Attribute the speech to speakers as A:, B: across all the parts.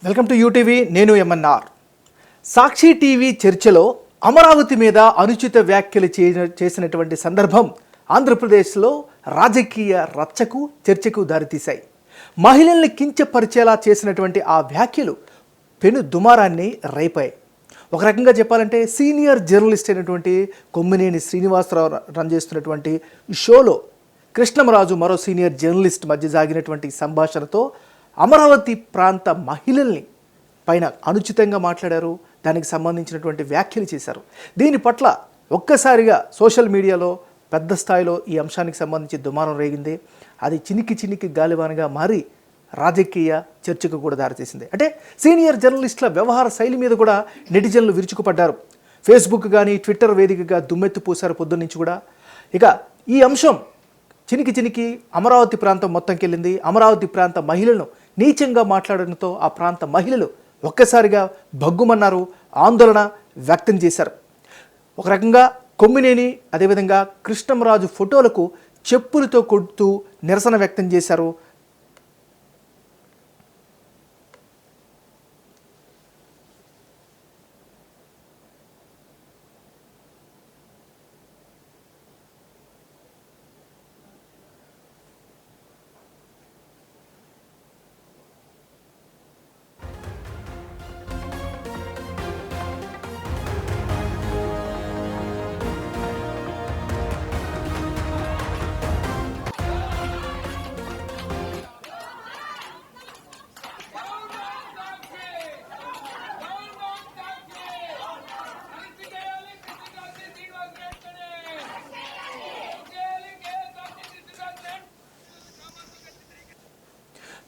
A: Welcome to UTV. నేను MNR. సాక్షి TV చర్చలో అమరావతి మీద అనుచిత వ్యాఖ్యలు చేసినటువంటి సందర్భం ఆంధ్రప్రదేశ్లో రాజకీయ రచ్చకు చర్చకు దారితీశాయి. మహిళల్ని కించపరిచేలా చేసినటువంటి ఆ వ్యాఖ్యలు పెను దుమారాన్ని రేపాయి. ఒక రకంగా చెప్పాలంటే సీనియర్ జర్నలిస్ట్ అయినటువంటి కొమ్మినేని శ్రీనివాసరావు రన్ చేస్తున్నటువంటి షోలో కృష్ణమరాజు మరో సీనియర్ జర్నలిస్ట్ మధ్య సాగినటువంటి సంభాషణతో అమరావతి ప్రాంత మహిళల్ని పైన అనుచితంగా మాట్లాడారు. దానికి సంబంధించినటువంటి వ్యాఖ్యలు చేశారు. దీని పట్ల ఒక్కసారిగా సోషల్ మీడియాలో పెద్ద స్థాయిలో ఈ అంశానికి సంబంధించి దుమారం రేగింది. అది చినికి గాలివానగా మారి రాజకీయ చర్చకు కూడా దారితీసింది. అంటే సీనియర్ జర్నలిస్టుల వ్యవహార శైలి మీద కూడా నెటిజన్లు విరుచుకుపడ్డారు. ఫేస్బుక్ కానీ ట్విట్టర్ వేదికగా దుమ్మెత్తి పూశారు పొద్దున్నుంచి కూడా. ఇక ఈ అంశం చినికి అమరావతి ప్రాంతం మొత్తంకి వెళ్ళింది. అమరావతి ప్రాంత మహిళలను నీచంగా మాట్లాడడంతో ఆ ప్రాంత మహిళలు ఒక్కసారిగా భగ్గుమన్నారు, ఆందోళన వ్యక్తం చేశారు. ఒక రకంగా కొమ్మినేని అదేవిధంగా కృష్ణమరాజు ఫోటోలకు చెప్పులతో కొడుతూ నిరసన వ్యక్తం చేశారు.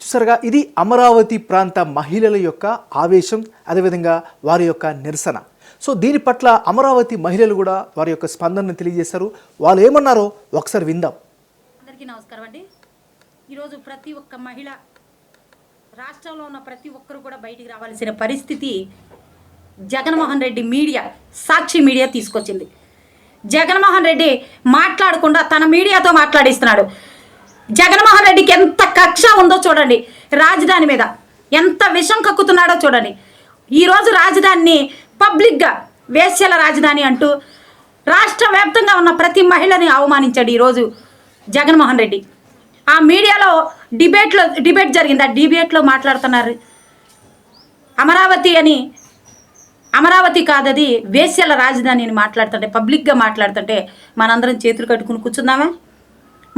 A: చూసారుగా, ఇది అమరావతి ప్రాంత మహిళల యొక్క ఆవేశం, అదేవిధంగా వారి యొక్క నిరసన. సో దీని పట్ల అమరావతి మహిళలు కూడా వారి యొక్క స్పందనను తెలియజేశారు. వాళ్ళు ఏమన్నారో ఒకసారి విందాం.
B: అందరికీ నమస్కారం అండి. ఈరోజు ప్రతి ఒక్క మహిళ, రాష్ట్రంలో ఉన్న ప్రతి ఒక్కరు కూడా బయటికి రావాల్సిన పరిస్థితి జగన్మోహన్ రెడ్డి మీడియా, సాక్షి మీడియా తీసుకొచ్చింది. జగన్మోహన్ రెడ్డి మాట్లాడకుండా తన మీడియాతో మాట్లాడిస్తున్నాడు. జగన్మోహన్ రెడ్డికి ఎంత కక్ష ఉందో చూడండి. రాజధాని మీద ఎంత విషం కక్కుతున్నాడో చూడండి. ఈరోజు రాజధానిని పబ్లిక్గా వేశ్యల రాజధాని అంటూ రాష్ట్ర వ్యాప్తంగా ఉన్న ప్రతి మహిళని అవమానించాడు ఈరోజు జగన్మోహన్ రెడ్డి. ఆ మీడియాలో డిబేట్ జరిగింది. ఆ డిబేట్లో మాట్లాడుతున్నారు అమరావతి అని. అమరావతి కాదది వేశ్యల రాజధాని అని మాట్లాడుతుంటే, పబ్లిక్గా మాట్లాడుతుంటే మనందరం చేతులు కట్టుకుని కూర్చుందామా?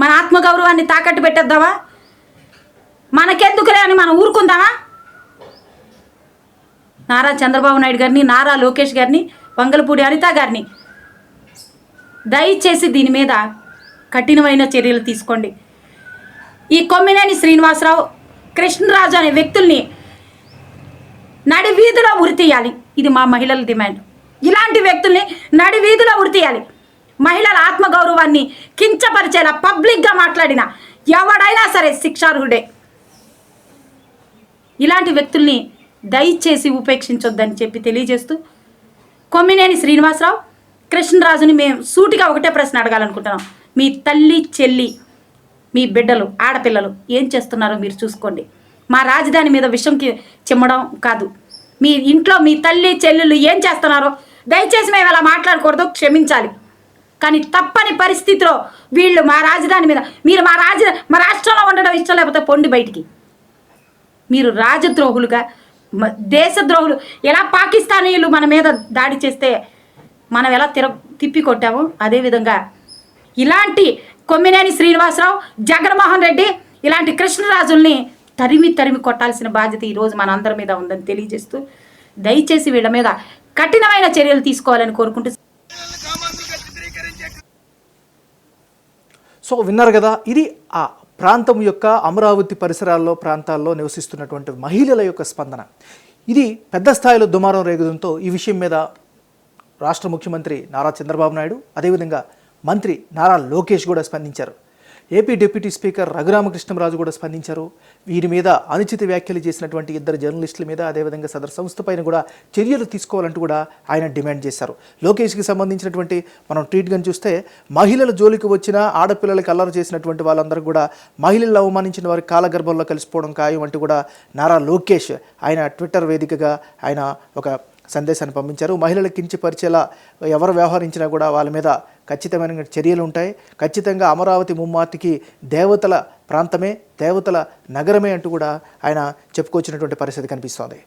B: మన ఆత్మగౌరవాన్ని తాకట్టు పెట్టేద్దామా? మనకెందుకులే అని మనం ఊరుకుందామా? నారా చంద్రబాబు నాయుడు గారిని, నారా లోకేష్ గారిని, వంగలపూడి అనిత గారిని దయచేసి దీని మీద కఠినమైన చర్యలు తీసుకోండి. ఈ కొమ్మినేని శ్రీనివాసరావు, కృష్ణరాజు అనే వ్యక్తుల్ని నడి వీధిలో ఉరితీయాలి. ఇది మా మహిళల డిమాండ్. ఇలాంటి వ్యక్తుల్ని నడి వీధిలో ఉరితీయాలి. మహిళల ఆత్మగౌరవాన్ని కించపరిచేలా పబ్లిక్గా మాట్లాడిన ఎవడైనా సరే శిక్షార్హుడే. ఇలాంటి వ్యక్తుల్ని దయచేసి ఉపేక్షించొద్దని చెప్పి తెలియజేస్తూ, కొమ్మినేని శ్రీనివాసరావు, కృష్ణరాజుని మేము సూటిగా ఒకటే ప్రశ్న అడగాలనుకుంటున్నాం. మీ తల్లి, చెల్లి, మీ బిడ్డలు, ఆడపిల్లలు ఏం చేస్తున్నారో మీరు చూసుకోండి. మా రాజధాని మీద విషంకి చిమ్మడం కాదు. మీ ఇంట్లో మీ తల్లి, చెల్లెలు ఏం చేస్తున్నారో దయచేసి మేము అలా మాట్లాడకూడదు, క్షమించాలి. కానీ తప్పని పరిస్థితిలో వీళ్ళు మా రాజధాని మీద, మీరు మా రాష్ట్రంలో ఉండడం ఇష్టం లేకపోతే పొండి బయటికి. మీరు రాజద్రోహులుగా, దేశద్రోహులు. ఎలా పాకిస్తానీయులు మన మీద దాడి చేస్తే మనం ఎలా తిప్పి కొట్టామో అదేవిధంగా ఇలాంటి కొమ్మినేని శ్రీనివాసరావు, జగన్మోహన్ రెడ్డి, ఇలాంటి కృష్ణరాజుల్ని తరిమి కొట్టాల్సిన బాధ్యత ఈరోజు మన అందరి మీద ఉందని తెలియజేస్తూ, దయచేసి వీళ్ళ మీద కఠినమైన చర్యలు తీసుకోవాలని కోరుకుంటూ.
A: సో విన్నారు కదా, ఇది ఆ ప్రాంతం యొక్క అమరావతి ప్రాంతాల్లో నివసిస్తున్నటువంటి మహిళల యొక్క స్పందన. ఇది పెద్ద స్థాయిలో దుమారం రేగడంతో ఈ విషయం మీద రాష్ట్ర ముఖ్యమంత్రి నారా చంద్రబాబు నాయుడు, అదేవిధంగా మంత్రి నారా లోకేష్ కూడా స్పందించారు. ఏపీ డిప్యూటీ స్పీకర్ రఘురామకృష్ణంరాజు కూడా స్పందించారు. వీరి మీద అనుచిత వ్యాఖ్యలు చేసినటువంటి ఇద్దరు జర్నలిస్టుల మీద, అదేవిధంగా సదరు సంస్థ పైన కూడా చర్యలు తీసుకోవాలంటూ కూడా ఆయన డిమాండ్ చేశారు. లోకేష్కి సంబంధించినటువంటి మనం ట్వీట్ గని చూస్తే, మహిళల జోలికి వచ్చిన ఆడపిల్లలకి అల్లరి చేసినటువంటి వాళ్ళందరూ కూడా మహిళలు అవమానించిన వారి కాలగర్భంలో కలిసిపోవడం ఖాయం అంటూ కూడా నారా లోకేష్ ఆయన ట్విట్టర్ వేదికగా ఆయన ఒక సందేశాన్ని పంపించారు. మహిళలు కించపరిచేలా ఎవరు వ్యవహరించినా కూడా వాళ్ళ మీద ఖచ్చితమైన చర్యలు ఉంటాయి. ఖచ్చితంగా అమరావతి ముమ్మాటికి దేవతల ప్రాంతమే, దేవతల నగరమే అంటూ కూడా ఆయన చెప్పుకొచ్చినటువంటి పరిస్థితి కనిపిస్తోంది.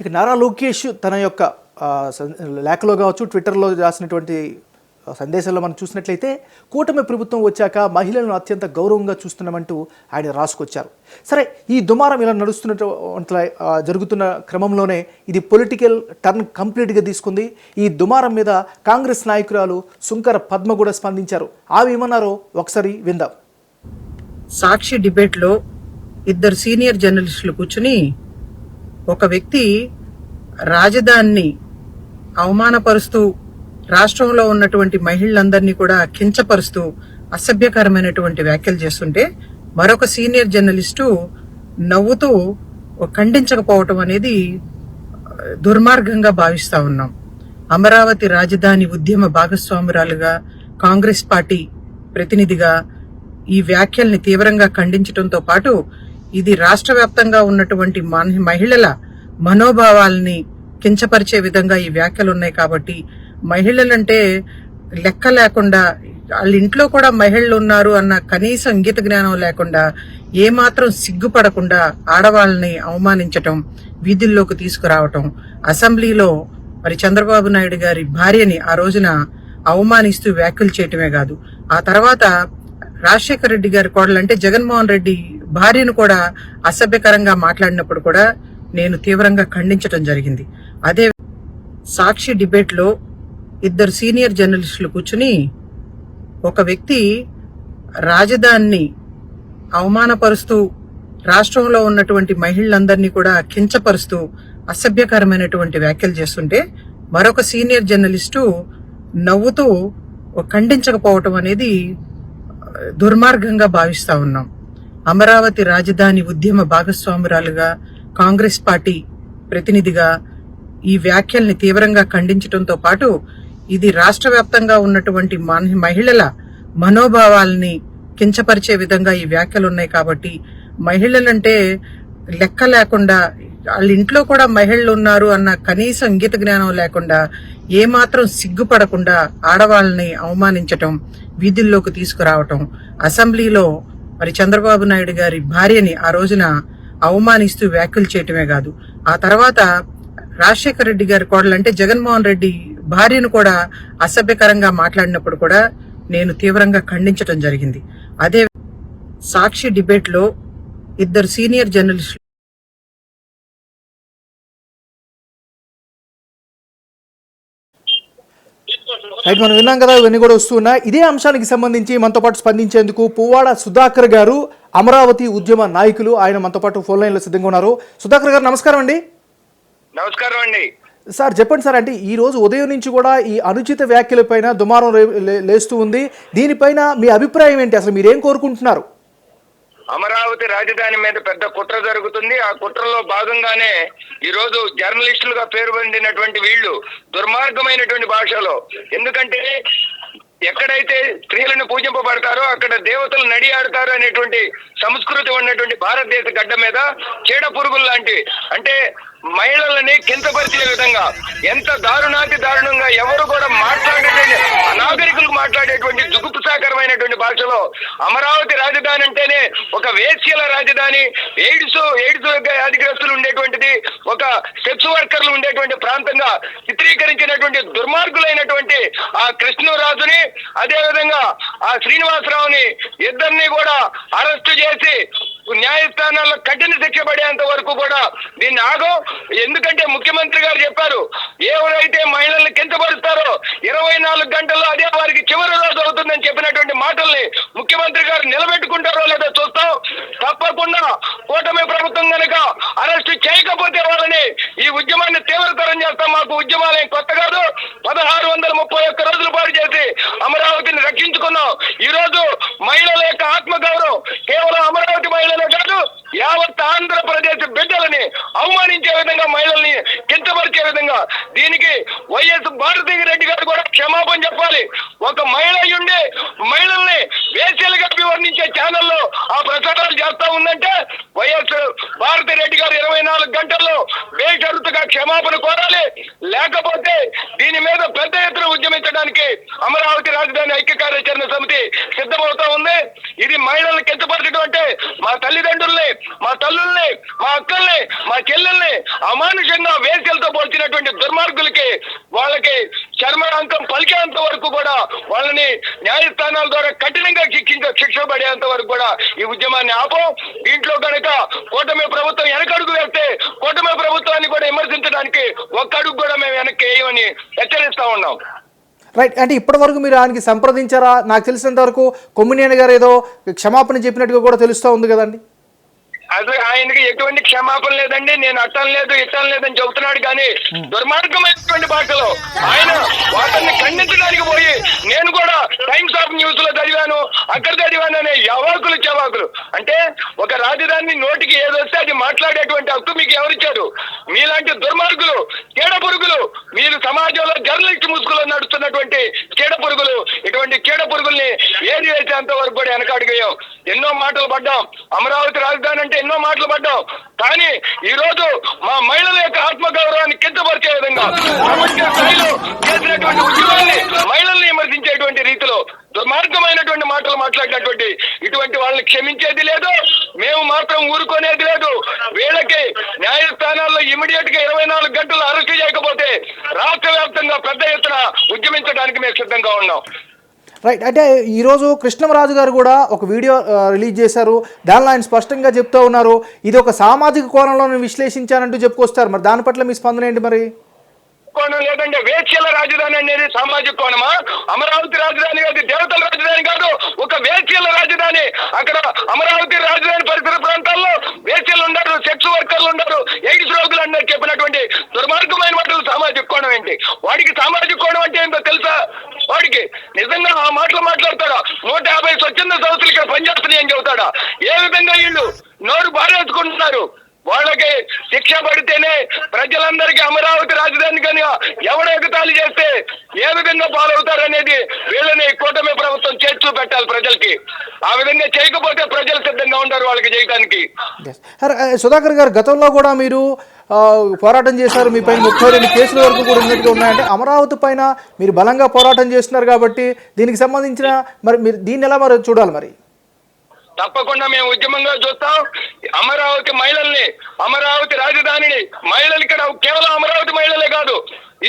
A: ఇక నారా లోకేష్ తన యొక్క లేఖలో కావచ్చు, ట్విట్టర్లో రాసినటువంటి సందేశాల్లో మనం చూసినట్లయితే, కూటమి ప్రభుత్వం వచ్చాక మహిళలను అత్యంత గౌరవంగా చూస్తున్నామంటూ ఆయన రాసుకొచ్చారు. సరే, ఈ దుమారం ఇలా జరుగుతున్న క్రమంలోనే ఇది పొలిటికల్ టర్న్ కంప్లీట్గా తీసుకుంది. ఈ దుమారం మీద కాంగ్రెస్ నాయకురాలు సుంకర పద్మ కూడా స్పందించారు. ఆమె ఏమన్నారో ఒకసారి విందాం.
C: సాక్షి డిబేట్లో ఇద్దరు సీనియర్ జర్నలిస్టులు కూర్చుని ఒక వ్యక్తి రాజధానిని అవమానపరుస్తూ రాష్ట్రంలో ఉన్నటువంటి మహిళలందరినీ కూడా కించపరుస్తూ అసభ్యకరమైనటువంటి వ్యాఖ్యలు చేస్తుంటే మరొక సీనియర్ జర్నలిస్టు నవ్వుతూ ఖండించకపోవటం అనేది దుర్మార్గంగా భావిస్తా ఉన్నాం. అమరావతి రాజధాని ఉద్యమ భాగస్వామురాలుగా, కాంగ్రెస్ పార్టీ ప్రతినిధిగా ఈ వ్యాఖ్యల్ని తీవ్రంగా ఖండించడంతో పాటు ఇది రాష్ట్ర వ్యాప్తంగా ఉన్నటువంటి మహిళల మనోభావాల్ని కించపరిచే విధంగా ఈ వ్యాఖ్యలు ఉన్నాయి. కాబట్టి మహిళలంటే లెక్క లేకుండా, వాళ్ళ ఇంట్లో కూడా మహిళలు ఉన్నారు అన్న కనీస ఇంగిత జ్ఞానం లేకుండా, ఏమాత్రం సిగ్గుపడకుండా ఆడవాళ్ళని అవమానించటం, వీధుల్లోకి తీసుకురావటం, అసెంబ్లీలో మరి చంద్రబాబు నాయుడు గారి భార్యని ఆ రోజున అవమానిస్తూ వ్యాఖ్యలు చేయటమే కాదు, ఆ తర్వాత రాజశేఖర రెడ్డి గారి కోడలంటే జగన్మోహన్ రెడ్డి భార్యను కూడా అసభ్యకరంగా మాట్లాడినప్పుడు కూడా నేను తీవ్రంగా ఖండించటం జరిగింది. అదే సాక్షి డిబేట్లో ఇద్దరు సీనియర్ జర్నలిస్టులు కూర్చుని ఒక వ్యక్తి రాజధానిని అవమానపరుస్తూ రాష్ట్రంలో ఉన్నటువంటి మహిళలందరినీ కూడా కించపరుస్తూ అసభ్యకరమైనటువంటి వ్యాఖ్యలు చేస్తుంటే మరొక సీనియర్ జర్నలిస్టు నవ్వుతూ ఖండించకపోవటం అనేది దుర్మార్గంగా భావిస్తా ఉన్నాం. అమరావతి రాజధాని ఉద్యమ భాగస్వామురాలుగా, కాంగ్రెస్ పార్టీ ప్రతినిధిగా ఈ వ్యాఖ్యల్ని తీవ్రంగా ఖండించడంతో పాటు ఇది రాష్ట్ర వ్యాప్తంగా ఉన్నటువంటి మహిళల మనోభావాల్ని కించపరిచే విధంగా ఈ వ్యాఖ్యలు ఉన్నాయి. కాబట్టి మహిళలంటే లెక్క లేకుండా, వాళ్ళ ఇంట్లో కూడా మహిళలు ఉన్నారు అన్న కనీస ఇంగిత జ్ఞానం లేకుండా, ఏమాత్రం సిగ్గుపడకుండా ఆడవాళ్ళని అవమానించటం, వీధుల్లోకి తీసుకురావటం, అసెంబ్లీలో మరి చంద్రబాబు నాయుడు గారి భార్యని ఆ రోజున అవమానిస్తూ వ్యాఖ్యలు చేయటమే కాదు, ఆ తర్వాత రాజశేఖర రెడ్డి గారి కోడలంటే జగన్మోహన్ రెడ్డి భార్యను కూడా అసభ్యకరంగా మాట్లాడినప్పుడు కూడా నేను తీవ్రంగా ఖండించటం జరిగింది. అదే సాక్షి డిబేట్లో ఇద్దరు సీనియర్ జర్నలిస్టులు
A: రైట్, మనం విన్నాం కదా, ఇవన్నీ కూడా వస్తున్నా. ఇదే అంశానికి సంబంధించి మనతో పాటు స్పందించేందుకు పువ్వాడ సుధాకర్ గారు, అమరావతి ఉద్యమ నాయకులు, ఆయన మనతో పాటు ఫోన్ లైన్లో సిద్ధంగా ఉన్నారు. సుధాకర్ గారు నమస్కారం అండి.
D: నమస్కారం అండి
A: సార్. చెప్పండి సార్, అంటే ఈ రోజు ఉదయం నుంచి కూడా ఈ అనుచిత వ్యాఖ్యలపైన దుమారం లేస్తూ ఉంది. దీనిపైన మీ అభిప్రాయం ఏంటి? అసలు మీరేం కోరుకుంటున్నారు?
D: అమరావతి రాజధాని మీద పెద్ద కుట్ర జరుగుతుంది. ఆ కుట్రలో భాగంగానే ఈ రోజు జర్నలిస్టులుగా పేరు పొందినటువంటి వీళ్ళు దుర్మార్గమైనటువంటి భాషలో, ఎందుకంటే ఎక్కడైతే స్త్రీలను పూజింపబడతారో అక్కడ దేవతలు నడియాడతారు అనేటువంటి సంస్కృతి ఉన్నటువంటి భారతదేశ గడ్డ మీద చీడ పురుగులు లాంటి, అంటే మహిళలని కించపరిచే విధంగా ఎంత దారుణంగా ఎవరు కూడా మాట్లాడేటువంటి అనాగరికులు మాట్లాడేటువంటి జుగుప్సాకరమైనటువంటి భాషలో అమరావతి రాజధాని అంటేనే ఒక వేశ్యల రాజధాని, ఎయిడ్స్ వ్యాధిగ్రస్తులు ఉండేటువంటిది, ఒక సెక్స్ వర్కర్లు ఉండేటువంటి ప్రాంతంగా చిత్రీకరించినటువంటి దుర్మార్గులైనటువంటి ఆ కృష్ణరాజుని, అదేవిధంగా ఆ శ్రీనివాసరావుని ఇద్దరిని కూడా అరెస్టు చేసి న్యాయస్థానాల్లో కఠిన శిక్ష పడేంత వరకు కూడా దీన్ని ఆగం. ఎందుకంటే ముఖ్యమంత్రి గారు చెప్పారు, ఎవరైతే మహిళల్ని కించపరుస్తారో 24 గంటల్లో అదే వారికి చివరి రోజు అవుతుందని చెప్పినటువంటి మాటల్ని ముఖ్యమంత్రి గారు నిలబెట్టుకుంటారో లేదో చూస్తాం. తప్పకుండా కూటమి ప్రభుత్వం కనుక అరెస్ట్ చేయకపోతే వాళ్ళని ఈ ఉద్యమాన్ని తీవ్రతరం చేస్తాం. మాకు ఉద్యమాలు కొత్త కాదు. 1631 రోజుల పాటు చేసి అమరావతిని రక్షించుకున్నాం. ఈ రోజు మహిళల యొక్క ఆత్మగౌరవం కేవలం అమరావతి మహిళలే కాదు, యావత్ ఆంధ్రప్రదేశ్ బిడ్డలని అవమానించే విధంగా, మహిళల్ని కించపరిచే విధంగా దీనికి వైఎస్ భారతీ రెడ్డి గారు కూడా క్షమాపణ చెప్పాలి. ఒక మహిళ ఉండి మహిళల్ని వేశ్యలుగా అభివర్ణించే ఛానల్లో ఆ ప్రచారాలు చేస్తా ఉందంటే వైఎస్ భారతీ రెడ్డి గారు 24 గంటల్లో బేషరతుగా క్షమాపణ కోరాలి. లేకపోతే దీని మీద పెద్ద ఎత్తున ఉద్యమించడానికి అమరావతి రాజధాని ఐక్య కార్యాచరణ సమితి సిద్ధమవుతా ఉంది. ఇది మహిళల్ని కించపరచడం అంటే మా తల్లిదండ్రుల్ని, మా తల్లుల్ని, మా అక్కల్ని, మా చెల్లెల్ని అమానుషంగా వేశ్యలతో పోల్చినటువంటి దుర్మార్గులకి వాళ్ళకి చర్మరాంకం పలికేంత వరకు కూడా వాళ్ళని న్యాయస్థానాల ద్వారా కఠినంగా శిక్ష పడేంత వరకు కూడా ఈ ఉద్యమాన్ని ఆపం. దీంట్లో కనుక కూటమి ప్రభుత్వం వెనకడుగు వేస్తే కూటమి ప్రభుత్వాన్ని కూడా విమర్శించడానికి ఒక్క అడుగు కూడా మేము వెనక్కి వేయమని హెచ్చరిస్తా ఉన్నాం.
A: రైట్. అంటే ఇప్పటి వరకు మీరు ఆయనకి సంప్రదించారా? నాకు తెలిసినంత వరకు కొమ్మినేని గారు ఏదో క్షమాపణ చెప్పినట్టుగా కూడా తెలుస్తూ ఉంది కదండి.
D: అసలు ఆయనకి ఎటువంటి క్షమాపణ లేదండి. నేను అట్టం లేదు ఇట్టం లేదని చెబుతున్నాడు కానీ దుర్మార్గమైనటువంటి భాషలో ఆయన వాటిని ఖండించడానికి పోయి నేను కూడా టైమ్స్ ఆఫ్ న్యూస్ లో చదివాను, అక్కడ చదివాను అనే యవాకులు చెవాకులు. అంటే ఒక రాజధాని నోటికి ఏదొస్తే అది మాట్లాడేటువంటి హక్కు మీకు ఎవరిచ్చారు? మీలాంటి దుర్మార్గులు, చీడ పురుగులు, మీరు సమాజంలో జర్నలిస్ట్ ముసుగులో నడుస్తున్నటువంటి చీడ పురుగులు, ఇటువంటి చీడ పురుగుల్ని ఏది వేసేంత వరకు కూడా వెనకాడిపోయాం. ఎన్నో మాటలు పడ్డాం. అమరావతి రాజధాని అంటే ఎన్నో మాటలు పడ్డాం. కానీ ఈ రోజు మా మహిళల యొక్క ఆత్మగౌరవాన్ని కించపరిచే విధంగా ప్రపంచ స్థాయిలో చేసినటువంటి ఉద్యమాన్ని మహిళల్ని విమర్శించేటువంటి రీతిలో దుర్మార్గమైనటువంటి మాటలు మాట్లాడినటువంటి ఇటువంటి వాళ్ళని క్షమించేది లేదు. మేము మాత్రం ఊరుకునేది లేదు. వీళ్ళకి న్యాయస్థానాల్లో ఇమీడియట్ గా 24 గంటలు అరెస్ట్ చేయకపోతే రాష్ట్ర వ్యాప్తంగా పెద్ద ఎత్తున ఉద్యమించడానికి మేము సిద్ధంగా ఉన్నాం.
A: రైట్. అంటే ఈరోజు కృష్ణంరాజు గారు కూడా ఒక వీడియో రిలీజ్ చేశారు. దానిలో ఆయన స్పష్టంగా చెప్తూ ఉన్నారు, ఇది ఒక సామాజిక కోణంలో విశ్లేషించానంటూ చెప్పుకొస్తారు. మరి దాని పట్ల మీ స్పందన ఏంటి? మరి
D: కోణం లేదంటే వేశ్యల రాజధాని అనేది సామాజిక కోణమా? అమరావతి రాజధాని కాదు, దేవతల రాజధాని కాదు, ఒక వేశ్యల రాజధాని. అక్కడ అమరావతి రాజధాని పరిసర ప్రాంతాల్లో వేశ్యలు ఉన్నారు, సెక్స్ వర్కర్లు ఉన్నారు, ఎయిడ్స్ రోగులు అన్నారు. చెప్పినటువంటి దుర్మార్గమైన మాటలు సామాజిక కోణం ఏంటి? వాడికి సామాజిక కోణం అంటే ఏంటో తెలుసా? వాడికి నిజంగా ఆ మాటలు మాట్లాడతాడా? 150 స్వచ్ఛంద సంస్థలు ఇక్కడ పనిచేస్తున్నాయి అని చెబుతాడా? ఏ విధంగా వీళ్ళు నోరు బారేసుకుంటున్నారు? వాళ్ళకి శిక్ష పడితేనే ప్రజలందరికీ అమరావతి రాజధాని కానీ ఎవడ ఎగతాళి చేస్తే ఏ విధంగా పాలవుతారు అనేది వీళ్ళని కూటమి ప్రభుత్వం చేర్చు పెట్టాలి ప్రజలకి. ఆ విధంగా చేయకపోతే ప్రజలు సిద్ధంగా ఉంటారు వాళ్ళకి చేయడానికి.
A: సుధాకర్ గారు, గతంలో కూడా మీరు పోరాటం చేశారు. మీ పైన 32 కేసుల వరకు కూడా ఉన్నట్టుగా ఉన్నాయంటే అమరావతి పైన మీరు బలంగా పోరాటం చేస్తున్నారు కాబట్టి దీనికి సంబంధించిన మరి మీరు దీన్ని ఎలా మరి చూడాలి? మరి
D: తప్పకుండా మేము ఉద్యమంగా చూస్తాం. అమరావతి మహిళల్ని, అమరావతి రాజధానిని, మహిళలు ఇక్కడ కేవలం అమరావతి మహిళలే కాదు,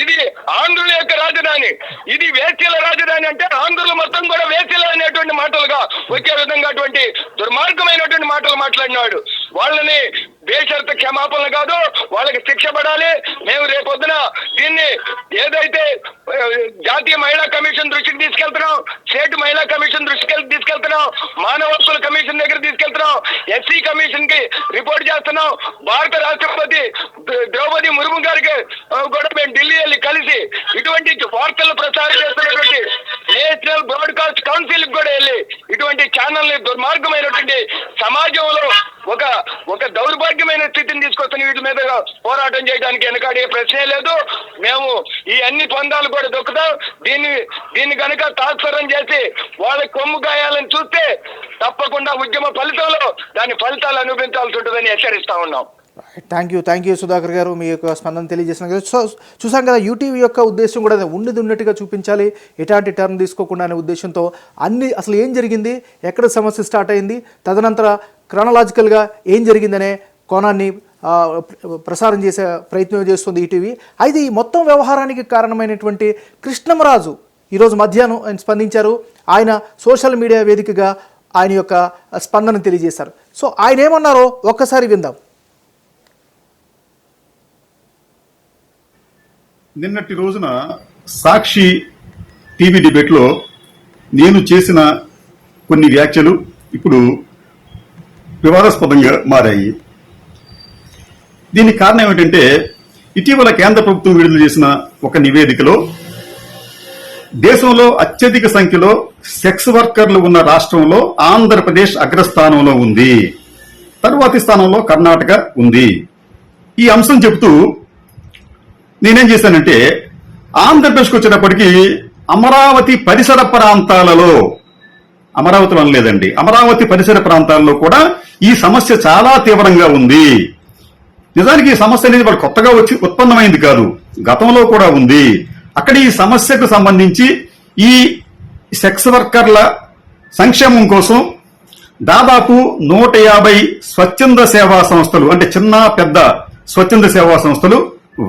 D: ఇది ఆంధ్రుల యొక్క రాజధాని. ఇది వేశ్యల రాజధాని అంటే ఆంధ్రులు మొత్తం కూడా వేశ్యలు అనేటువంటి మాటలుగా వచ్చే విధంగా అటువంటి దుర్మార్గమైనటువంటి మాటలు మాట్లాడినాడు. వాళ్ళని బేషరతు క్షమాపణలు కాదు, వాళ్ళకి శిక్ష పడాలి. మేము రేపొద్దున దీన్ని ఏదైతే జాతీయ మహిళా కమిషన్ దృష్టికి తీసుకెళ్తున్నాం, స్టేట్ మహిళా కమిషన్ దృష్టికి తీసుకెళ్తున్నాం, మానవ హక్కుల కమిషన్ దగ్గర తీసుకెళ్తున్నాం, ఎస్సీ కమిషన్ కి రిపోర్ట్ చేస్తున్నాం, భారత రాష్ట్రపతి ద్రౌపది ముర్ము గారికి కూడా మేము ఢిల్లీ వెళ్ళి కలిసి ఇటువంటి వార్తలు ప్రసారం చేస్తున్నటువంటి నేషనల్ బ్రాడ్కాస్ట్ కౌన్సిల్ కూడా వెళ్ళి ఇటువంటి ఛానల్ ని దుర్మార్గమైనటువంటి సమాజంలో ఒక దౌర్భాగ్యమైన స్థితిని తీసుకొస్తున్న వీటి మీద పోరాటం చేయడానికి వెనకాడే ప్రశ్నే లేదు. మేము ఈ అన్ని పొందాలు కూడా దొక్కుతాం. దీన్ని కనుక తాత్పర్యం చేసి వాళ్ళకి కొమ్ము గాయాలని చూస్తే తప్పకుండా ఉద్యమ ఫలితంలో దాని ఫలితాలు అనుభవించాల్సి ఉంటుందని హెచ్చరిస్తా ఉన్నాం.
A: థ్యాంక్ యూ సుధాకర్ గారు, మీ యొక్క స్పందన తెలియజేసిన కదా. సో చూసాం కదా, యూటీవీ యొక్క ఉద్దేశం కూడా ఉన్నట్టుగా చూపించాలి, ఎలాంటి టర్న్ తీసుకోకుండా అనే ఉద్దేశంతో అసలు ఏం జరిగింది, ఎక్కడ సమస్య స్టార్ట్ అయింది, తదనంతర క్రానలాజికల్గా ఏం జరిగిందనే కోణాన్ని ప్రసారం చేసే ప్రయత్నం చేస్తుంది ఈటీవీ. అయితే ఈ మొత్తం వ్యవహారానికి కారణమైనటువంటి కృష్ణంరాజు ఈరోజు మధ్యాహ్నం ఆయన స్పందించారు. ఆయన సోషల్ మీడియా వేదికగా ఆయన యొక్క స్పందన తెలియజేశారు. సో ఆయన ఏమన్నారో ఒక్కసారి విందాం.
E: నిన్నటి రోజున సాక్షి టీవీ డిబేట్లో నేను చేసిన కొన్ని వ్యాఖ్యలు ఇప్పుడు వివాదాస్పదంగా మారాయి. దీనికి కారణం ఏమిటంటే ఇటీవల కేంద్ర ప్రభుత్వం విడుదల చేసిన ఒక నివేదికలో దేశంలో అత్యధిక సంఖ్యలో సెక్స్ వర్కర్లు ఉన్న రాష్ట్రంలో ఆంధ్రప్రదేశ్ అగ్రస్థానంలో ఉంది, తరువాతి స్థానంలో కర్ణాటక ఉంది. ఈ అంశం చెబుతూ నేనేం చేశానంటే ఆంధ్రప్రదేశ్కి వచ్చేటప్పటికి అమరావతి పరిసర ప్రాంతాలలో, అమరావతిలో అనలేదండి, అమరావతి పరిసర ప్రాంతాల్లో కూడా ఈ సమస్య చాలా తీవ్రంగా ఉంది. నిజానికి ఈ సమస్య అనేది వాళ్ళు కొత్తగా వచ్చి ఉత్పన్నమైంది కాదు, గతంలో కూడా ఉంది. అక్కడ ఈ సమస్యకు సంబంధించి ఈ సెక్స్ వర్కర్ల సంక్షేమం కోసం దాదాపు 150 స్వచ్ఛంద సేవా సంస్థలు, అంటే చిన్న పెద్ద స్వచ్ఛంద సేవా సంస్థలు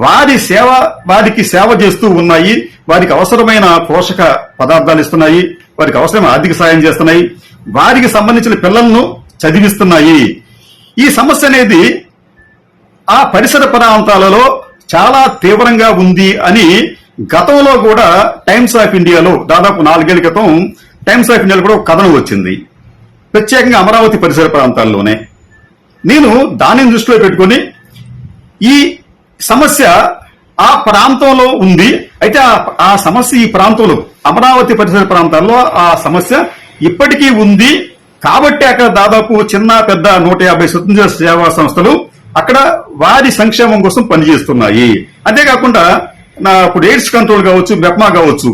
E: వారికి సేవ చేస్తూ ఉన్నాయి. వారికి అవసరమైన పోషక పదార్థాలు ఇస్తున్నాయి, వారికి అవసరమైన ఆర్థిక సాయం చేస్తున్నాయి, వారికి సంబంధించిన పిల్లలను చదివిస్తున్నాయి. ఈ సమస్య అనేది ఆ పరిసర ప్రాంతాలలో చాలా తీవ్రంగా ఉంది అని గతంలో కూడా టైమ్స్ ఆఫ్ ఇండియాలో దాదాపు 4 ఏళ్ల క్రితం టైమ్స్ ఆఫ్ ఇండియాలో కూడా ఒక కథనం వచ్చింది, ప్రత్యేకంగా అమరావతి పరిసర ప్రాంతాల్లోనే. నేను దానిని దృష్టిలో పెట్టుకుని ఈ సమస్య ఆ ప్రాంతంలో ఉంది, అయితే ఆ సమస్య ఈ ప్రాంతంలో అమరావతి పరిసర ప్రాంతాల్లో ఆ సమస్య ఇప్పటికీ ఉంది కాబట్టి అక్కడ దాదాపు చిన్న పెద్ద 150 స్వతంత్ర సేవా సంస్థలు అక్కడ వారి సంక్షేమం కోసం పనిచేస్తున్నాయి. అంతేకాకుండా ఇప్పుడు ఎయిడ్స్ కంట్రోల్ కావచ్చు, మెప్మా కావచ్చు,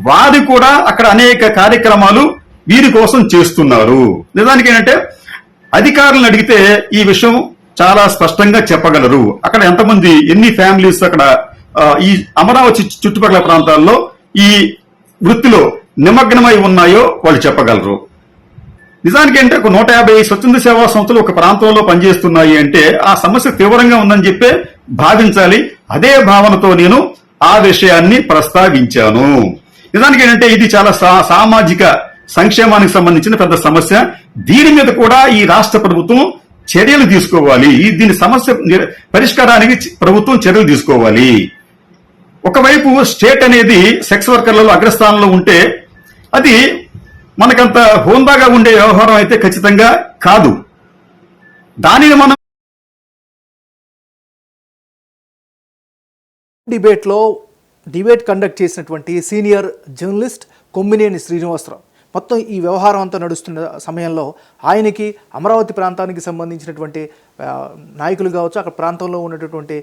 E: వారు కూడా అక్కడ అనేక కార్యక్రమాలు వీరి కోసం చేస్తున్నారు. నిజానికి ఏంటంటే అధికారులను అడిగితే ఈ విషయం చాలా స్పష్టంగా చెప్పగలరు. అక్కడ ఎంతమంది, ఎన్ని ఫ్యామిలీస్ అక్కడ ఈ అమరావతి చుట్టుపక్కల ప్రాంతాల్లో ఈ వృత్తిలో నిమగ్నమై ఉన్నాయో వాళ్ళు చెప్పగలరు. నిజానికి అంటే ఒక 150 స్వచ్ఛంద సేవా సంస్థలు ఒక ప్రాంతంలో పనిచేస్తున్నాయి అంటే ఆ సమస్య తీవ్రంగా ఉందని చెప్పే భావించాలి. అదే భావనతో నేను ఆ విషయాన్ని ప్రస్తావించాను. నిజానికి ఏంటంటే ఇది చాలా సామాజిక సంక్షేమానికి సంబంధించిన పెద్ద సమస్య. దీని మీద కూడా ఈ రాష్ట్ర ప్రభుత్వం చర్యలు తీసుకోవాలి. దీని సమస్య పరిష్కారానికి ప్రభుత్వం చర్యలు తీసుకోవాలి. ఒకవైపు స్టేట్ అనేది సెక్స్ వర్కర్లలో అగ్రస్థానంలో ఉంటే అది మనకంత హోందాగా ఉండే వ్యవహారం అయితే ఖచ్చితంగా కాదు. దానిని మనం
A: డిబేట్ కండక్ట్ చేసినటువంటి సీనియర్ జర్నలిస్ట్ కొమ్మినేని శ్రీనివాసరావు మొత్తం ఈ వ్యవహారం అంతా నడుస్తున్న సమయంలో ఆయనకి అమరావతి ప్రాంతానికి సంబంధించినటువంటి నాయకులు కావచ్చు, అక్కడ ప్రాంతంలో ఉన్నటువంటి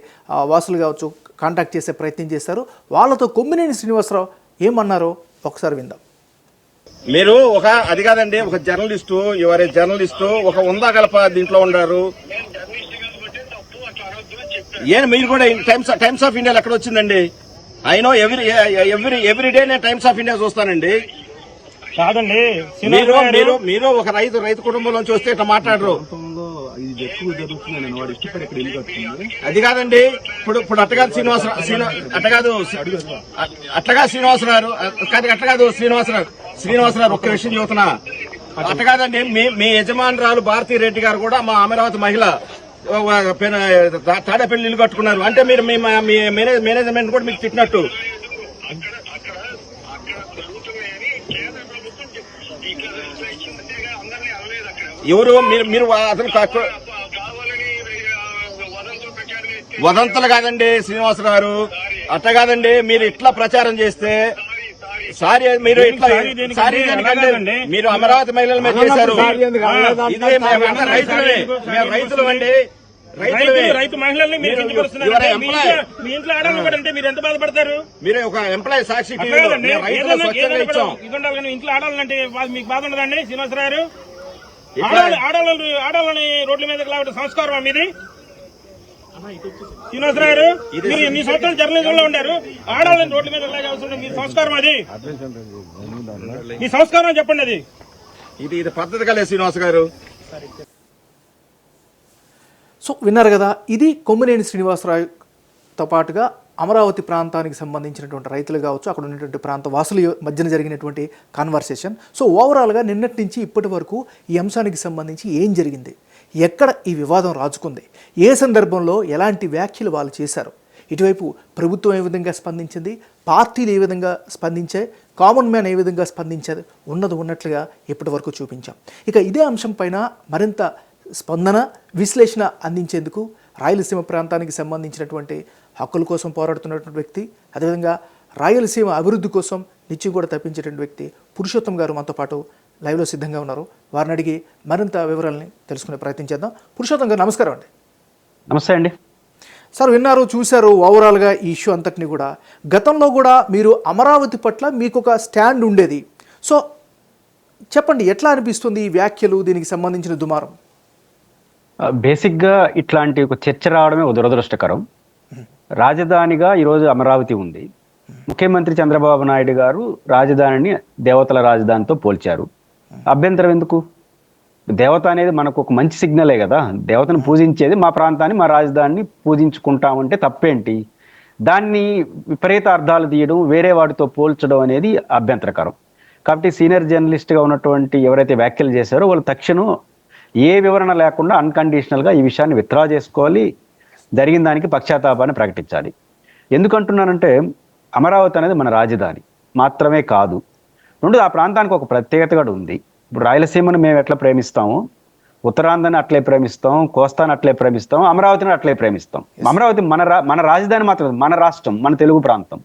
A: వాసులు కావచ్చు కాంటాక్ట్ చేసే ప్రయత్నం చేశారు. వాళ్ళతో కొమ్మినేని శ్రీనివాసరావు ఏమన్నారో ఒకసారి విందాం.
F: మీరు అది కాదండి, ఒక జర్నలిస్టు, ఎవరే జర్నలిస్టు, ఒక ఉందాగలప దీంట్లో ఉన్నారు. మీరు కూడా టైమ్స్ ఆఫ్ ఇండియాలో ఎక్కడ వచ్చిందండి? అయినో ఎవ్రీ డే నేను టైమ్స్ ఆఫ్ ఇండియా చూస్తానండి.
G: కాదండి,
F: మీరు ఒక రైతు కుటుంబంలోంచి వస్తే ఇట్లా మాట్లాడరు. అది కాదండి, ఇప్పుడు అట్టగాదు శ్రీనివాసరావు ఒక్క విషయం చెబుతున్నా. అట్ట కాదండి, మీ యజమానురాలు భారతీ రెడ్డి గారు కూడా మా అమరావతి మహిళ తాడేపల్లి ఇల్లు కట్టుకున్నారు అంటే మీరు మీ మేనేజ్మెంట్ కూడా మీకు తిట్టినట్టు. ఎవరు మీరు అతను వదంతులు కాదండి శ్రీనివాసరావు గారు, అట్ట కాదండి. మీరు ఇట్లా ప్రచారం చేస్తే మీరు అమరావతి మహిళల మీద చేశారు. రైతులు అండి,
G: రైతు మహిళల్ని మీ ఇంట్లో ఆడాలి కూడా అంటే మీరు ఎంత బాధపడతారు?
F: మీరు ఒక ఎంప్లాయీ సాక్షి
G: ఇది ఉండాలి కానీ ఇంట్లో ఆడాలంటే మీకు బాధ ఉండదండి శ్రీనివాసరావు గారు? ఆడాలని రోడ్ల మీద లాగడం సంస్కారం మీది శ్రీనివాసరావు గారు? మీరు ఎన్ని సంవత్సరాలు జర్నలిజంలో ఉండారు, ఆడాలని రోడ్ల మీద లాగాల్సిన మీ సంస్కారం అది? మీ సంస్కారం చెప్పండి. అది
F: ఇది పద్ధతి కలే శ్రీనివాస్ గారు.
A: సో విన్నారు కదా, ఇది కొమ్మినేని శ్రీనివాసరావుతో పాటుగా అమరావతి ప్రాంతానికి సంబంధించినటువంటి రైతులు కావచ్చు, అక్కడ ఉన్నటువంటి ప్రాంత వాసుల మధ్యన జరిగినటువంటి కాన్వర్సేషన్. సో ఓవరాల్గా నిన్నటి నుంచి ఇప్పటి వరకు ఈ అంశానికి సంబంధించి ఏం జరిగింది, ఎక్కడ ఈ వివాదం రాజుకుంది, ఏ సందర్భంలో ఎలాంటి వ్యాఖ్యలు వాళ్ళు చేశారు, ఇటువైపు ప్రభుత్వం ఏ విధంగా స్పందించింది, పార్టీలు ఏ విధంగా స్పందించాయి, కామన్ మ్యాన్ ఏ విధంగా స్పందించేది ఉన్నది ఉన్నట్లుగా ఇప్పటి వరకు చూపించాం. ఇక ఇదే అంశం పైన మరింత స్పందన విశ్లేషణ అందించేందుకు రాయలసీమ ప్రాంతానికి సంబంధించినటువంటి హక్కుల కోసం పోరాడుతున్నటువంటి వ్యక్తి, అదేవిధంగా రాయలసీమ అభివృద్ధి కోసం నిత్యం కూడా తప్పించేటువంటి వ్యక్తి పురుషోత్తం గారు మనతో పాటు లైవ్లో సిద్ధంగా ఉన్నారు. వారిని అడిగి మరింత వివరాలని తెలుసుకునే ప్రయత్నం చేద్దాం. పురుషోత్తం గారు నమస్కారం అండి.
H: నమస్తే అండి.
A: సార్, విన్నారు, చూశారు ఓవరాల్గా ఈ ఇష్యూ అంతటిని కూడా. గతంలో కూడా మీరు అమరావతి పట్ల మీకు ఒక స్టాండ్ ఉండేది. సో చెప్పండి, ఎట్లా అనిపిస్తుంది ఈ వ్యాఖ్యలు, దీనికి సంబంధించిన దుమారం?
H: బేసిక్గా ఇట్లాంటి ఒక చర్చ రావడమే ఒక దురదృష్టకరం. రాజధానిగా ఈరోజు అమరావతి ఉంది. ముఖ్యమంత్రి చంద్రబాబు నాయుడు గారు రాజధానిని దేవతల రాజధానితో పోల్చారు. అభ్యంతరం ఎందుకు? దేవత అనేది మనకు ఒక మంచి సిగ్నలే కదా. దేవతను పూజించేది, మా ప్రాంతాన్ని మా రాజధానిని పూజించుకుంటామంటే తప్పేంటి? దాన్ని విపరీత అర్థాలు తీయడం, వేరే వాటితో పోల్చడం అనేది అభ్యంతరకరం. కాబట్టి సీనియర్ జర్నలిస్ట్గా ఉన్నటువంటి ఎవరైతే వ్యాఖ్యలు చేశారో వాళ్ళు తక్షణం ఏ వివరణ లేకుండా అన్కండిషనల్గా ఈ విషయాన్ని విత్డ్రా చేసుకోవాలి, జరిగిన దానికి పశ్చాత్తాపాన్ని ప్రకటించాలి. ఎందుకంటున్నానంటే అమరావతి అనేది మన రాజధాని మాత్రమే కాదు. రెండోది, ఆ ప్రాంతానికి ఒక ప్రత్యేకత కూడా ఉంది. ఇప్పుడు రాయలసీమను మేము ఎట్లా ప్రేమిస్తాము, ఉత్తరాంధ్రని అట్లే ప్రేమిస్తాం, కోస్తాను అట్లే ప్రేమిస్తాం, అమరావతిని అట్లే ప్రేమిస్తాం. అమరావతి మన రాజధాని మాత్రమే, మన రాష్ట్రం, మన తెలుగు ప్రాంతం.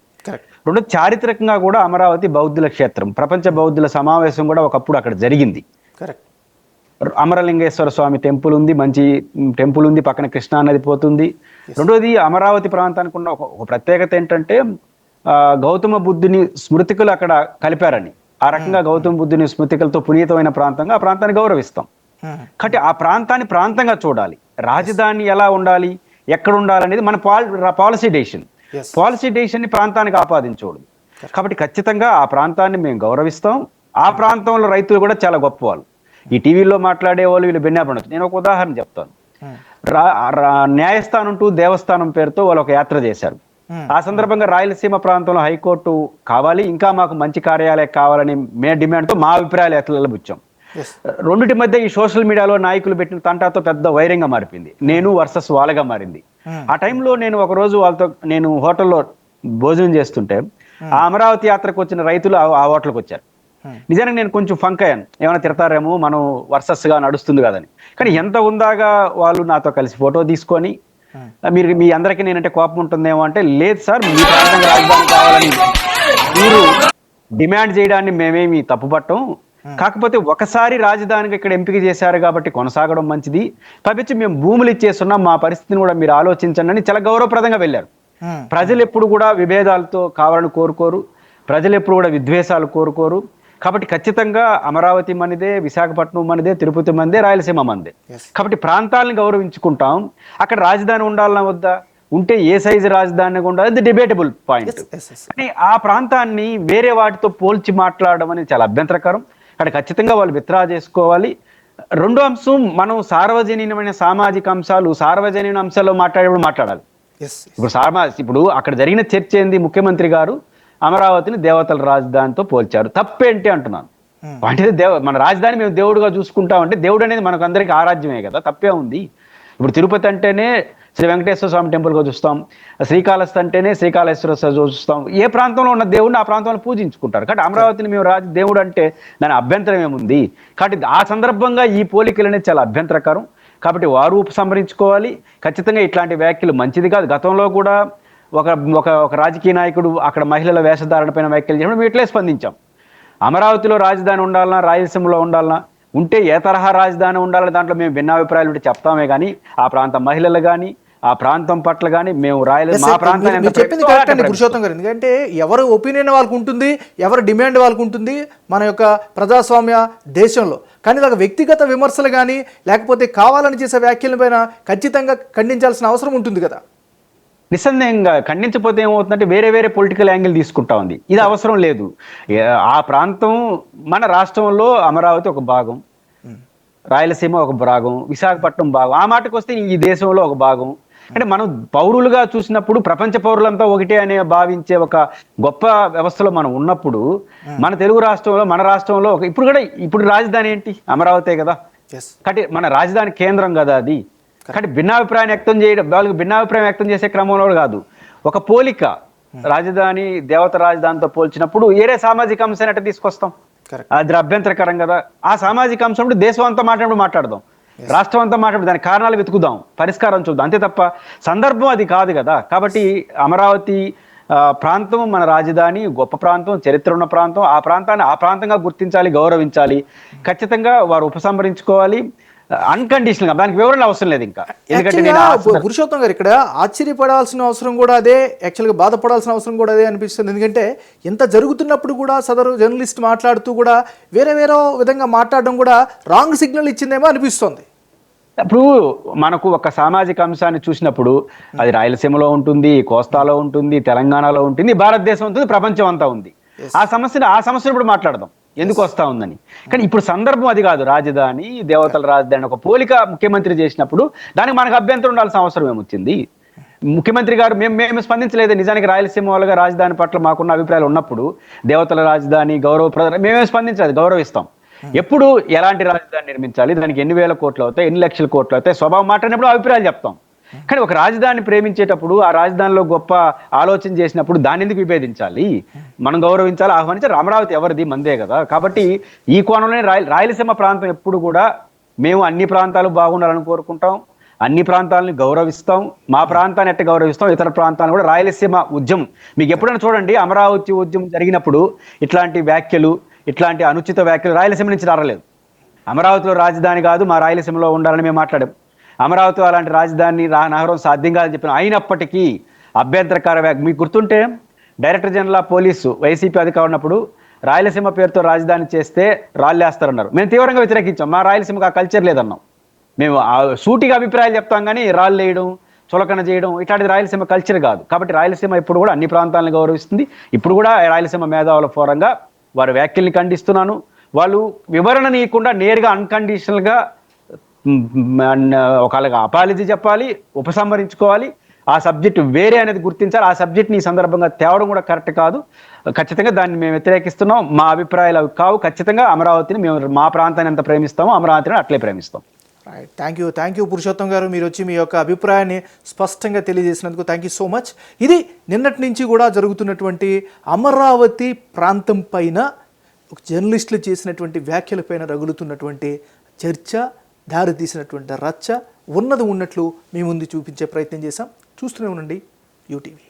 H: రెండు, చారిత్రకంగా కూడా అమరావతి బౌద్ధుల క్షేత్రం. ప్రపంచ బౌద్ధుల సమావేశం కూడా ఒకప్పుడు అక్కడ జరిగింది. అమరలింగేశ్వర స్వామి టెంపుల్ ఉంది, మంచి టెంపుల్ ఉంది, పక్కన కృష్ణా నది పోతుంది. రెండోది, అమరావతి ప్రాంతానికి ఉన్న ఒక ప్రత్యేకత ఏంటంటే గౌతమ బుద్ధుని స్మృతికలు అక్కడ కలిపారని. ఆ రకంగా గౌతమ బుద్ధుని స్మృతికలతో పునీతమైన ప్రాంతంగా ఆ ప్రాంతాన్ని గౌరవిస్తాం. కాబట్టి ఆ ప్రాంతాన్ని ప్రాంతంగా చూడాలి. రాజధాని ఎలా ఉండాలి, ఎక్కడ ఉండాలనేది మన పాలసీ డెసిషన్ ని ప్రాంతానికి ఆపాదించకూడదు. కాబట్టి ఖచ్చితంగా ఆ ప్రాంతాన్ని మేము గౌరవిస్తాం. ఆ ప్రాంతంలో రైతులు కూడా చాలా గొప్ప వాళ్ళు. ఈ టీవీలో మాట్లాడే వాళ్ళు వీళ్ళు భిన్నపడచ్చు. నేను ఒక ఉదాహరణ చెప్తాను. న్యాయస్థానం టు దేవస్థానం పేరుతో వాళ్ళు ఒక యాత్ర చేశారు. ఆ సందర్భంగా రాయలసీమ ప్రాంతంలో హైకోర్టు కావాలి, ఇంకా మాకు మంచి కార్యాలయం కావాలని డిమాండ్తో మా అభిప్రాయాలు ఎట్లా బుచ్చాం. రెండింటి మధ్య ఈ సోషల్ మీడియాలో నాయకులు పెట్టిన తంటాతో పెద్ద వైరంగా మారిపోయింది. నేను వర్సెస్ వాళ్ళగా మారింది. ఆ టైంలో నేను ఒక రోజు వాళ్ళతో నేను హోటల్లో భోజనం చేస్తుంటే ఆ అమరావతి యాత్రకు వచ్చిన రైతులు ఆ హోటల్కి వచ్చారు. నిజానికి నేను కొంచెం ఫంక్ అయ్యాను, ఏమైనా తిడతారేమో, మనం వర్సెస్ గా నడుస్తుంది కదని. కానీ ఎంత ఉందాగా వాళ్ళు నాతో కలిసి ఫోటో తీసుకొని, మీరు మీ అందరికీ నేనంటే కోపం ఉంటుందేమో అంటే, లేదు సార్, మీ ప్రాంతంగా రాజధాని కావాలని మీరు డిమాండ్ చేయడాన్ని మేమేమి తప్పుపట్టం. కాకపోతే ఒకసారి రాజధానికి ఇక్కడ ఎంపిక చేశారు కాబట్టి కొనసాగడం మంచిది. పైపించి మేము భూములు ఇచ్చేస్తున్నాం, మా పరిస్థితిని కూడా మీరు ఆలోచించండి అని చాలా గౌరవప్రదంగా వెళ్ళారు. ప్రజలు ఎప్పుడు కూడా విభేదాలతో కావాలని కోరుకోరు, ప్రజలు ఎప్పుడు కూడా విద్వేషాలు కోరుకోరు. కాబట్టి ఖచ్చితంగా అమరావతి మనదే, విశాఖపట్నం మనదే, తిరుపతి మనదే, రాయలసీమ మనదే. కాబట్టి ప్రాంతాలను గౌరవించుకుంటాం. అక్కడ రాజధాని ఉండాలన్నా వద్దా, ఉంటే ఏ సైజు రాజధాని ఉండాలి, అది డిబేటబుల్ పాయింట్. కానీ ఆ ప్రాంతాన్ని వేరే వాటితో పోల్చి మాట్లాడడం అనేది చాలా అభ్యంతరకరం. అక్కడ ఖచ్చితంగా వాళ్ళు విత్డ్రా చేసుకోవాలి. రెండో అంశం, మనం సార్వజనీనమైన సామాజిక అంశాలు, సార్వజనీన అంశాల్లో మాట్లాడేప్పుడు మాట్లాడాలి. ఇప్పుడు అక్కడ జరిగిన చర్చ ఏంది, ముఖ్యమంత్రి గారు అమరావతిని దేవతల రాజధానితో పోల్చారు. తప్పేంటి అంటున్నాను. అంటే మన రాజధాని మేము దేవుడుగా చూసుకుంటామంటే, దేవుడు అనేది మనకు అందరికీ ఆరాధ్యమే కదా, తప్పే ఉంది. ఇప్పుడు తిరుపతి అంటేనే శ్రీ వెంకటేశ్వర స్వామి టెంపుల్గా చూస్తాం, శ్రీకాళహస్తి అంటేనే శ్రీకాళేశ్వర చూస్తాం. ఏ ప్రాంతంలో ఉన్న దేవుడిని ఆ ప్రాంతంలో పూజించుకుంటారు. కాబట్టి అమరావతిని మేము దేవుడు అంటే దాని అభ్యంతరం ఏముంది? కాబట్టి ఆ సందర్భంగా ఈ పోలికలు అనేది చాలా అభ్యంతరకరం. కాబట్టి వారు ఉపసంహరించుకోవాలి. ఖచ్చితంగా ఇట్లాంటి వ్యాఖ్యలు మంచిది కాదు. గతంలో కూడా ఒక రాజకీయ నాయకుడు అక్కడ మహిళల వేషధారణ పైన వ్యాఖ్యలు చేయడం మేము ఇట్లే స్పందించాం. అమరావతిలో రాజధాని ఉండాలన్నా, రాయలసీమలో ఉండాలన్నా, ఉంటే ఏ తరహా రాజధాని ఉండాలని దాంట్లో మేము భిన్నాభిప్రాయాలు ఉంటే చెప్తామే కానీ ఆ ప్రాంత మహిళలు కానీ ఆ ప్రాంతం పట్ల కానీ మేము మా ప్రాంతాన్ని
A: చెప్పింది కరెక్ట్ అండి పురుషోత్తం గారు. ఎందుకంటే ఎవరి ఒపీనియన్ వాళ్ళకు ఉంటుంది, ఎవరి డిమాండ్ వాళ్ళకు ఉంటుంది మన యొక్క ప్రజాస్వామ్య దేశంలో. కానీ ఇలాగ వ్యక్తిగత విమర్శలు కానీ లేకపోతే కావాలని చేసే వ్యాఖ్యల పైన ఖచ్చితంగా ఖండించాల్సిన అవసరం ఉంటుంది కదా.
H: నిస్సందేహంగా ఖండించకపోతే ఏమవుతుందంటే వేరే వేరే పొలిటికల్ యాంగిల్ తీసుకుంటా ఉంది. ఇది అవసరం లేదు. ఆ ప్రాంతం మన రాష్ట్రంలో అమరావతి ఒక భాగం, రాయలసీమ ఒక భాగం, విశాఖపట్నం భాగం, ఆ మాటకు వస్తే ఈ దేశంలో ఒక భాగం. అంటే మనం పౌరులుగా చూసినప్పుడు ప్రపంచ పౌరులంతా ఒకటే అనే భావించే ఒక గొప్ప వ్యవస్థలో మనం ఉన్నప్పుడు మన తెలుగు రాష్ట్రంలో, మన రాష్ట్రంలో ఇప్పుడు రాజధాని ఏంటి? అమరావతే కదా. కాబట్టి మన రాజధాని కేంద్రం కదా అది. కాబట్టి భిన్నాభిప్రాయం వ్యక్తం చేయడం, వాళ్ళకి భిన్నాభిప్రాయం వ్యక్తం చేసే క్రమంలో కాదు, ఒక పోలిక రాజధాని దేవత రాజధానితో పోల్చినప్పుడు ఏరే సామాజిక అంశాన్ని అంటే తీసుకొస్తాం,
A: కరెక్ట్.
H: అది అభ్యంతరకరం కదా. ఆ సామాజిక అంశం దేశం అంతా మాట్లాడదాం, రాష్ట్రం అంతా మాట్లాడి దాని కారణాలు వెతుకుదాం, పరిష్కారం చూద్దాం, అంతే తప్ప సందర్భం అది కాదు కదా. కాబట్టి అమరావతి ప్రాంతం మన రాజధాని, గొప్ప ప్రాంతం, చరిత్ర ఉన్న ప్రాంతం. ఆ ప్రాంతాన్ని ఆ ప్రాంతంగా గుర్తించాలి, గౌరవించాలి, ఖచ్చితంగా వారు ఉపసంహరించుకోవాలి అన్కండిషనల్ గా. దానికి వివరణ అవసరం లేదు ఇంకా. ఎందుకంటే
A: పురుషోత్తం గారు ఇక్కడ ఆశ్చర్యపడాల్సిన అవసరం కూడా అదే, యాక్చువల్గా బాధపడాల్సిన అవసరం కూడా అదే అనిపిస్తుంది. ఎందుకంటే ఇంత జరుగుతున్నప్పుడు కూడా సదరు జర్నలిస్ట్ మాట్లాడుతూ కూడా వేరే విధంగా మాట్లాడడం కూడా రాంగ్ సిగ్నల్ ఇచ్చిందేమో అనిపిస్తుంది.
H: ఇప్పుడు మనకు ఒక సామాజిక అంశాన్ని చూసినప్పుడు అది రాయలసీమలో ఉంటుంది, కోస్తాలో ఉంటుంది, తెలంగాణలో ఉంటుంది, భారతదేశం ఉంటుంది, ప్రపంచం అంతా ఉంది. ఆ సమస్యను ఇప్పుడు మాట్లాడదాం ఎందుకు వస్తా ఉందని. కానీ ఇప్పుడు సందర్భం అది కాదు. రాజధాని, దేవతల రాజధాని ఒక పోలిక ముఖ్యమంత్రి చేసినప్పుడు దానికి మనకు అభ్యంతరం ఉండాల్సిన అవసరం ఏమొచ్చింది? ముఖ్యమంత్రి గారు మేము స్పందించలేదు. నిజానికి రాయలసీమ వాళ్ళగా రాజధాని పట్ల మాకున్న అభిప్రాయాలు ఉన్నప్పుడు దేవతల రాజధాని మేమేం స్పందించలేదు, గౌరవిస్తాం. ఎప్పుడు ఎలాంటి రాజధాని నిర్మించాలి, దానికి ఎన్ని వేల కోట్లు అవుతాయి, ఎన్ని లక్షల కోట్లు అవుతాయి, స్వభావం మాట్లాడినప్పుడు అభిప్రాయాలు చెప్తాం. కానీ ఒక రాజధాని ప్రేమించేటప్పుడు, ఆ రాజధానిలో గొప్ప ఆలోచన చేసినప్పుడు దాన్ని ఎందుకు విభేదించాలి? మనం గౌరవించాలి, ఆహ్వానించాలి. అమరావతి ఎవరిది? మందే కదా. కాబట్టి ఈ కోణంలోనే రాయలసీమ ప్రాంతం ఎప్పుడు కూడా మేము అన్ని ప్రాంతాలు బాగుండాలని కోరుకుంటాం, అన్ని ప్రాంతాలని గౌరవిస్తాం. మా ప్రాంతాన్ని ఎట్ట గౌరవిస్తాం, ఇతర ప్రాంతాలను కూడా. రాయలసీమ ఉద్యమం మీకు ఎప్పుడైనా చూడండి, అమరావతి ఉద్యమం జరిగినప్పుడు ఇట్లాంటి వ్యాఖ్యలు, ఇట్లాంటి అనుచిత వ్యాఖ్యలు రాయలసీమ నుంచి రాలేదు. అమరావతిలో రాజధాని కాదు, మా రాయలసీమలో ఉండాలని మేము మాట్లాడాం. అమరావతిలో అలాంటి రాజధాని నగరం సాధ్యం కాదని చెప్పిన అయినప్పటికీ అభ్యంతరకర మీకు గుర్తుంటే director general of police YCP అధికారం ఉన్నప్పుడు రాయలసీమ పేరుతో రాజధాని చేస్తే రాళ్ళేస్తారన్నారు. మేము తీవ్రంగా వ్యతిరేకించాం. మా రాయలసీమకు ఆ కల్చర్ లేదన్నాం. మేము సూటిగా అభిప్రాయాలు చెప్తాం, కానీ రాళ్ళు వేయడం, చులకన చేయడం ఇట్లాంటిది రాయలసీమ కల్చర్ కాదు. కాబట్టి రాయలసీమ ఇప్పుడు కూడా అన్ని ప్రాంతాలను గౌరవిస్తుంది. ఇప్పుడు కూడా రాయలసీమ మేధావుల ఫోరంగా వారి వ్యాఖ్యల్ని ఖండిస్తున్నాను. వాళ్ళు వివరణ నీయకుండా నేరుగా అన్కండిషనల్గా ఒకళ్ళగా అపాలజీ చెప్పాలి, ఉపసంహరించుకోవాలి. ఆ సబ్జెక్ట్ వేరే అనేది గుర్తించాలి. ఆ సబ్జెక్ట్ని ఈ సందర్భంగా తేవడం కూడా కరెక్ట్ కాదు. ఖచ్చితంగా దాన్ని మేము వ్యతిరేకిస్తున్నాం. మా అభిప్రాయాలు అవి కావు. ఖచ్చితంగా అమరావతిని మేము మా ప్రాంతాన్ని ఎంత ప్రేమిస్తామో అమరావతిని అట్లే ప్రేమిస్తాం.
A: రైట్, థ్యాంక్ యూ పురుషోత్తం గారు. మీరు వచ్చి మీ యొక్క అభిప్రాయాన్ని స్పష్టంగా తెలియజేసినందుకు థ్యాంక్ యూ సో మచ్. ఇది నిన్నటి నుంచి కూడా జరుగుతున్నటువంటి అమరావతి ప్రాంతం పైన ఒక జర్నలిస్టులు చేసినటువంటి వ్యాఖ్యలపైన రగులుతున్నటువంటి చర్చ, దారితీసినటువంటి రచ్చ ఉన్నది ఉన్నట్లు మీ ముందు చూపించే ప్రయత్నం చేశాం. చూస్తూనే ఉండండి యూటీవీ.